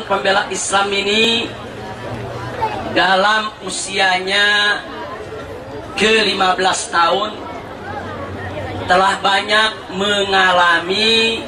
Front Pembela Islam ini dalam usianya ke-15 tahun telah banyak mengalami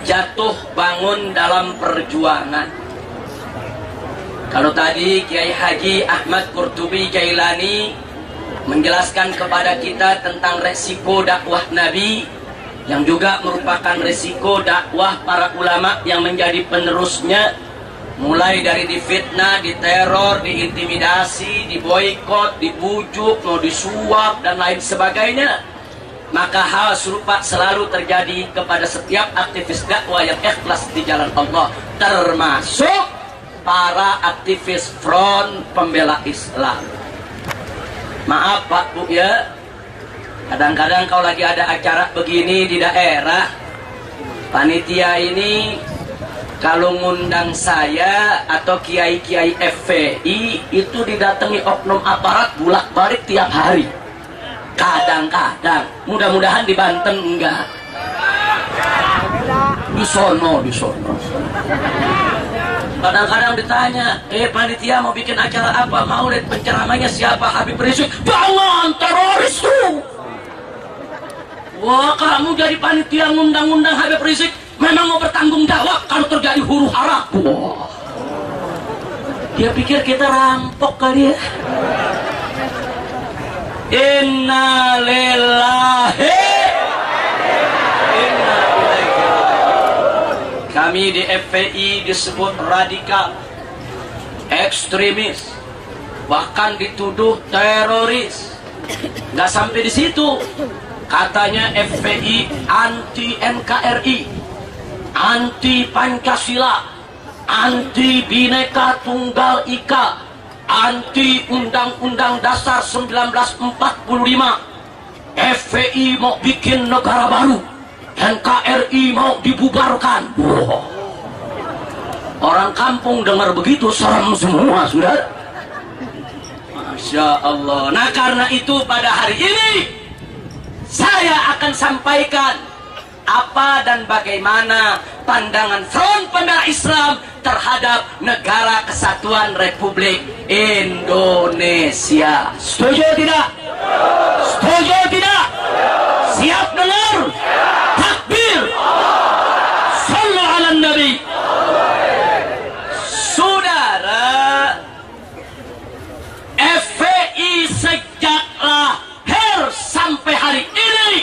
jatuh bangun dalam perjuangan. Kalau tadi Kiai Haji Ahmad Qurtubi Jailani menjelaskan kepada kita tentang resiko dakwah Nabi, yang juga merupakan resiko dakwah para ulama yang menjadi penerusnya, mulai dari difitnah, diteror, diintimidasi, diboikot, dibujuk, mau disuap dan lain sebagainya. Maka hal serupa selalu terjadi kepada setiap aktivis dakwah yang ikhlas di jalan Allah, termasuk para aktivis Front Pembela Islam. Maaf Pak Bu ya, kadang-kadang kalau lagi ada acara begini di daerah, panitia ini kalau ngundang saya atau kiai-kiai FPI itu didatangi oknum aparat bolak-balik tiap hari. Kadang-kadang, mudah-mudahan di Banten enggak. Di sono. Kadang-kadang ditanya, panitia mau bikin acara apa? Maulid, penceramanya siapa? Habib Rizik. Jangan, teroris tuh. Wah, kamu jadi panitia ngundang-undang Habib Rizik, memang mau bertanggung jawab kalau terjadi huru hara. Wah, dia pikir kita rampok kali ya. Inna lillahi inna ilaihi. Kami di FPI disebut radikal, ekstremis, bahkan dituduh teroris. Nggak sampai di situ, katanya FPI anti NKRI, anti Pancasila, anti Bhinneka Tunggal Ika, anti Undang-Undang Dasar 1945. FPI mau bikin negara baru, NKRI mau dibubarkan. Wow. Orang kampung dengar begitu serem semua, saudara. Masya Allah. Nah karena itu pada hari ini saya akan sampaikan apa dan bagaimana pandangan Front Pembela Islam terhadap Negara Kesatuan Republik Indonesia. Setuju tidak? Setuju tidak? Siap dengar? Takbir! Sallu ala Nabi. Saudara, FPI sejak lahir sampai hari ini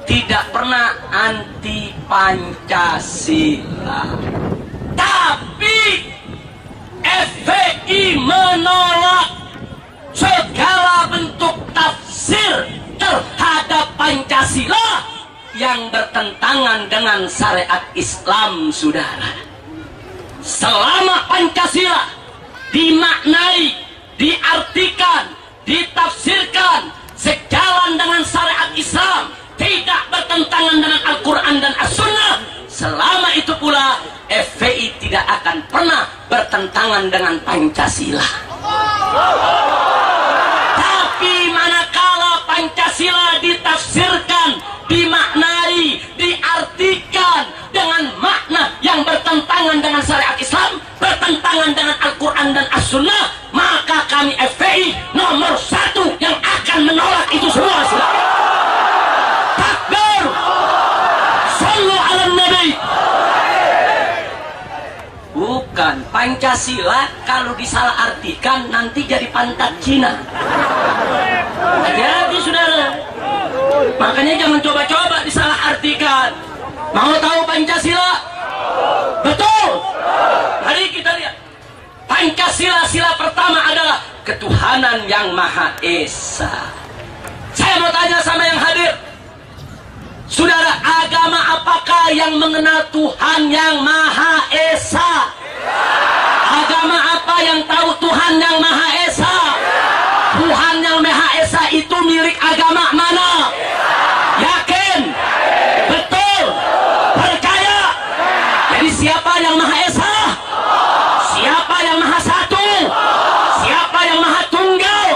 tidak pernah anti Pancasila, tapi FPI menolak segala bentuk tafsir terhadap Pancasila yang bertentangan dengan syariat Islam, saudara. Selama Pancasila dimaknai, diartikan, ditafsirkan sejalan dengan syariat Islam, tidak bertentangan dengan Al-Quran dan As-Sunnah, selama itu pula FPI tidak akan pernah bertentangan dengan Pancasila. Tapi manakala Pancasila ditafsirkan, dimaknai, diartikan dengan makna yang bertentangan dengan syariat Islam, bertentangan dengan Al-Quran dan As-Sunnah, maka kami FPI nomor 1 yang akan menolak itu semua. Bukan, Pancasila kalau disalahartikan nanti jadi pantat Cina. Jadi saudara, makanya jangan coba-coba disalahartikan. Mau tahu Pancasila? Betul. Mari kita lihat. Pancasila, sila pertama adalah ketuhanan yang Maha Esa. Saya mau tanya sama yang hadir, saudara, agama apakah yang mengenal Tuhan yang Maha Esa? Agama apa yang tahu Tuhan yang Maha Esa? Tuhan yang Maha Esa itu milik agama mana? Yakin? Betul? Percaya? Jadi siapa yang Maha Esa? Siapa yang Maha Satu? Siapa yang Maha Tunggal?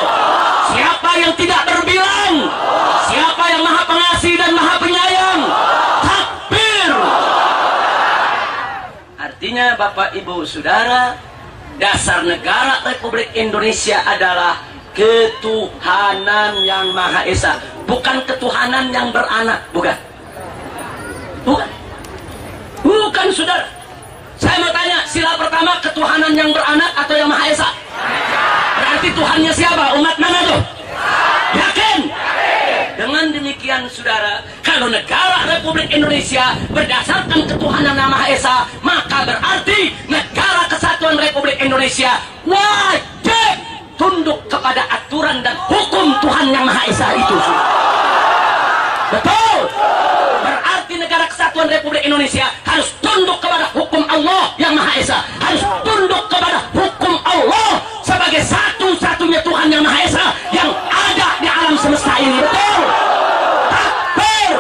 Siapa yang tidak berbilang? Siapa yang Maha Pengasih dan Maha Penyayang? Takbir! Artinya Bapak Ibu Saudara, dasar negara Republik Indonesia adalah ketuhanan yang Maha Esa, bukan ketuhanan yang beranak, bukan. Bukan, saudara. Saya mau tanya, sila pertama ketuhanan yang beranak atau yang Maha Esa? Berarti Tuhannya siapa? Umat mana tuh? Yakin? Dengan demikian saudara, kalau negara Republik Indonesia berdasarkan ketuhanan yang Maha Esa, maka berarti negara kesatuan Republik Indonesia wajib tunduk kepada aturan dan hukum Tuhan yang Maha Esa itu. Betul. Berarti negara kesatuan Republik Indonesia harus tunduk kepada hukum Allah yang Maha Esa, harus tunduk kepada hukum Allah sebagai satu-satunya Tuhan yang Maha Esa yang ada di alam semesta ini. Betul. Takbir.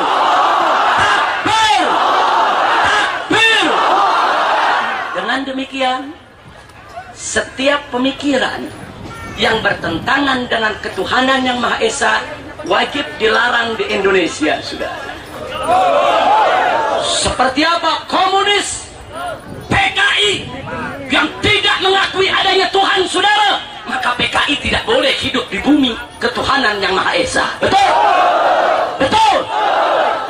Takbir. Takbir. Dengan demikian, setiap pemikiran yang bertentangan dengan ketuhanan yang Maha Esa wajib dilarang di Indonesia, saudara. Seperti apa? Komunis, PKI yang tidak mengakui adanya Tuhan, saudara, maka PKI tidak boleh hidup di bumi ketuhanan yang Maha Esa. Betul? Betul?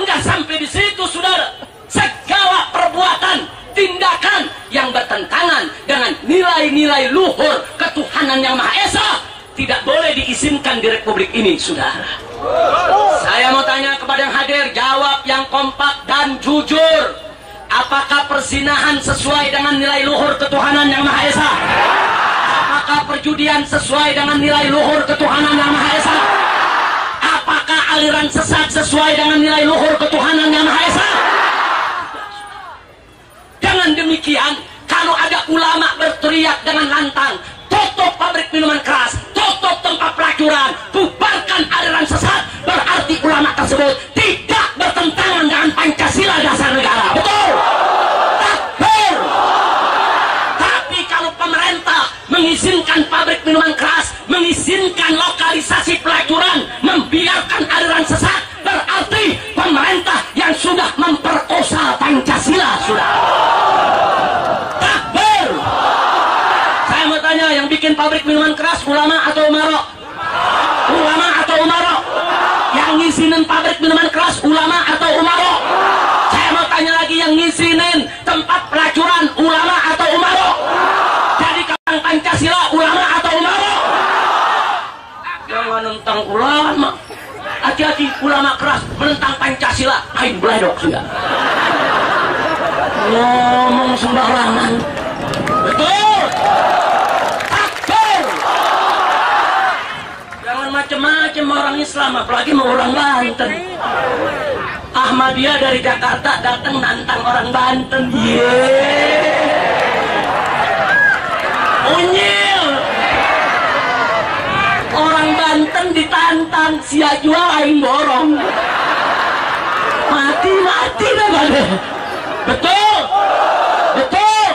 Enggak sampai di situ, saudara. Segala perbuatan, tindakan yang bertentangan dengan nilai-nilai luhur ketuhanan yang Maha Esa tidak boleh diizinkan di Republik ini, saudara. Saya mau tanya kepada yang hadir, jawab yang kompak dan jujur. Apakah perzinahan sesuai dengan nilai luhur ketuhanan yang Maha Esa? Apakah perjudian sesuai dengan nilai luhur ketuhanan yang Maha Esa? Apakah aliran sesat sesuai dengan nilai luhur ketuhanan yang Maha Esa? Dengan demikian, kalau ada ulama berteriak dengan lantang, tutup pabrik minuman keras, tutup tempat pelacuran, bubarkan aliran sesat, berarti ulama tersebut tidak bertentangan dengan Pancasila dasar negara. Betul? Takbir. Tapi kalau pemerintah mengizinkan pabrik minuman keras, mengizinkan lokalisasi pelacuran, membiarkan aliran sesat, berarti pemerintah yang sudah memperkosa Pancasila, sudah. Takbir. Saya mau tanya, yang bikin pabrik minuman keras ulama atau umarok? Ulama atau umarok? Yang ngizinin pabrik minuman keras ulama atau umarok? Saya mau tanya lagi, yang ngizinin tempat pelacuran ulama atau umarok? Jadi kalau Pancasila ulama atau umarok? Jangan nentang ulama. Hati-hati, ulama keras menentang Pancasila, ain beledok sudah. Ngomong sembarangan. Betul. Takbir. Jangan macam-macam orang Islam, apalagi mau orang Banten. Ahmadiyah dari Jakarta datang nantang orang Banten. Unyil. Orang Banten ditantang, sia jual aing borong. Mati-mati dah pada. Betul? Betul?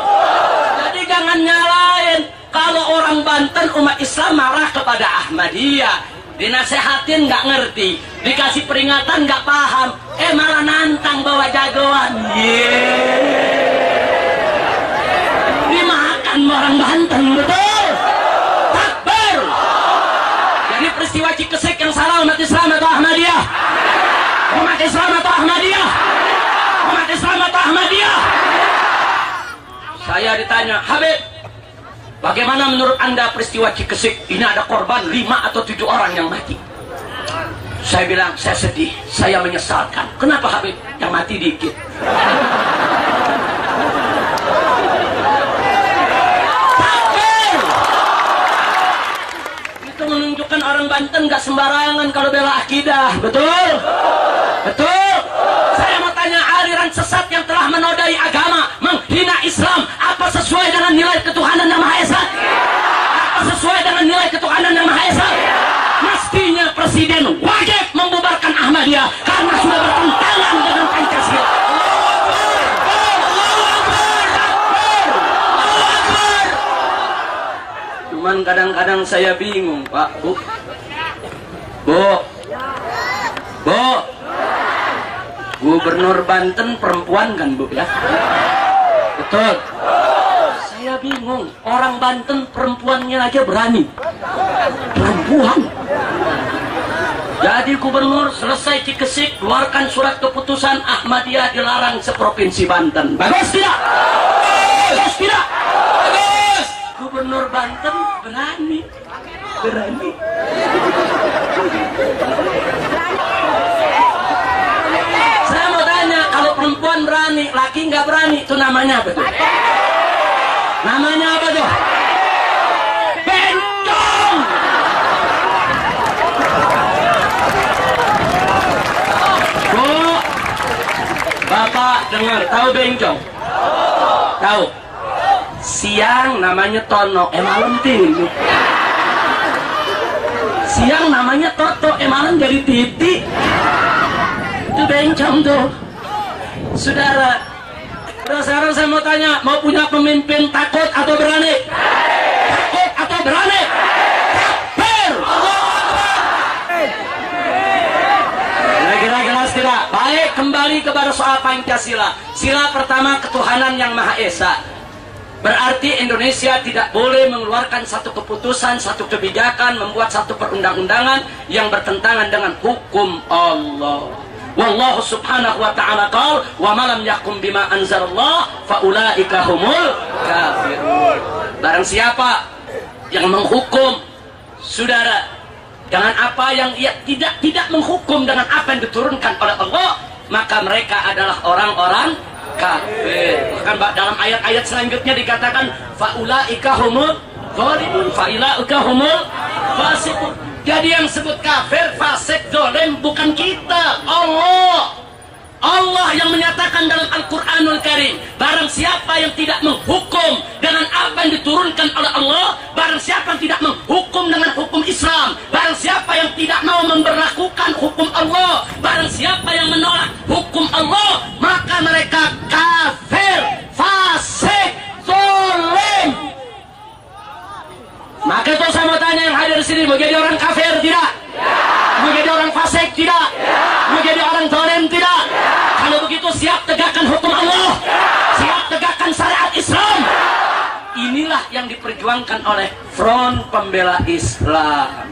Jadi jangan nyalain. Kalau orang Banten, umat Islam marah kepada Ahmadiyah, dinasehatin nggak ngerti, dikasih peringatan nggak paham, malah nantang bawa jagoan. Dimakan orang Banten. Betul? Takbir. Jadi peristiwa Cikesik yang salah umat Islam atau Ahmadiyah? Umat Islam atau Ahmadiyah? Umat Islam atau Ahmadiyah? Saya ditanya, Habib, bagaimana menurut Anda peristiwa Cikesik? Ini ada korban 5 atau 7 orang yang mati. Saya bilang, saya sedih, saya menyesalkan. Kenapa Habib? Yang mati dikit. Takbir. Itu menunjukkan orang Banten gak sembarangan kalau bela akidah. Betul? Betul? Saya mau tanya, aliran sesat yang telah menodai agama, menghina Islam, apa sesuai dengan nilai ketuhanan yang Maha Esa? Apa sesuai dengan nilai ketuhanan yang Maha Esa? Mestinya Presiden wajib membubarkan Ahmadiyah karena sudah bertentangan dengan Pancasila. Cuman kadang-kadang saya bingung, Pak, Bu. Gubernur Banten perempuan kan, Bu, ya? Betul. Saya bingung, orang Banten perempuannya aja berani. Perempuan. Jadi gubernur selesai Cikesik keluarkan surat keputusan Ahmadiyah dilarang seprovinsi Banten. Bagus tidak? Bagus tidak? Bagus. Gubernur Banten berani. Berani. Saya mau tanya, kalau perempuan berani, laki nggak berani, itu namanya apa tuh? Namanya apa tuh? Bencong. Bu, Bapak dengar, tahu bencong? Tahu? Siang namanya Tono, malam tinggi. Siang namanya Toto, malam jadi Titi. Itu bencong tuh. Saudara, sekarang saya mau tanya, mau punya pemimpin takut atau berani? Takut atau berani? Takbir! Kira-kira jelas tidak? Baik, kembali kepada soal Pancasila. Sila pertama, ketuhanan yang Maha Esa. Berarti Indonesia tidak boleh mengeluarkan satu keputusan, satu kebijakan, membuat satu perundang-undangan yang bertentangan dengan hukum Allah. Wallahu subhanahu wa ta'ala qala wa ma lam yakum bima anzalallah faulaika humul kafirun. Barang siapa yang menghukum, saudara, dengan apa yang ia tidak menghukum dengan apa yang diturunkan oleh Allah, maka mereka adalah orang-orang kafir. Bahkan dalam ayat-ayat selanjutnya dikatakan faulaika humul zalimun, faulaika humul fasiqun. Jadi yang sebut kafir, fasik, zalim bukan kita, Allah. Allah yang menyatakan dalam Al-Quranul Karim, barang siapa yang tidak menghukum dengan apa yang diturunkan oleh Allah, barang siapa yang tidak menghukum dengan hukum Islam, barang siapa yang tidak mau memberlakukan hukum Allah, barang siapa yang menolak hukum Allah, maka mereka kafir, fasik, zalim. Maka itu saya mau tanya yang hadir di sini, mau jadi orang kafir tidak? Mau jadi orang fasik tidak? Mau jadi orang zalim tidak? Kalau begitu siap tegakkan hukum Allah, siap tegakkan syariat Islam. Inilah yang diperjuangkan oleh Front Pembela Islam.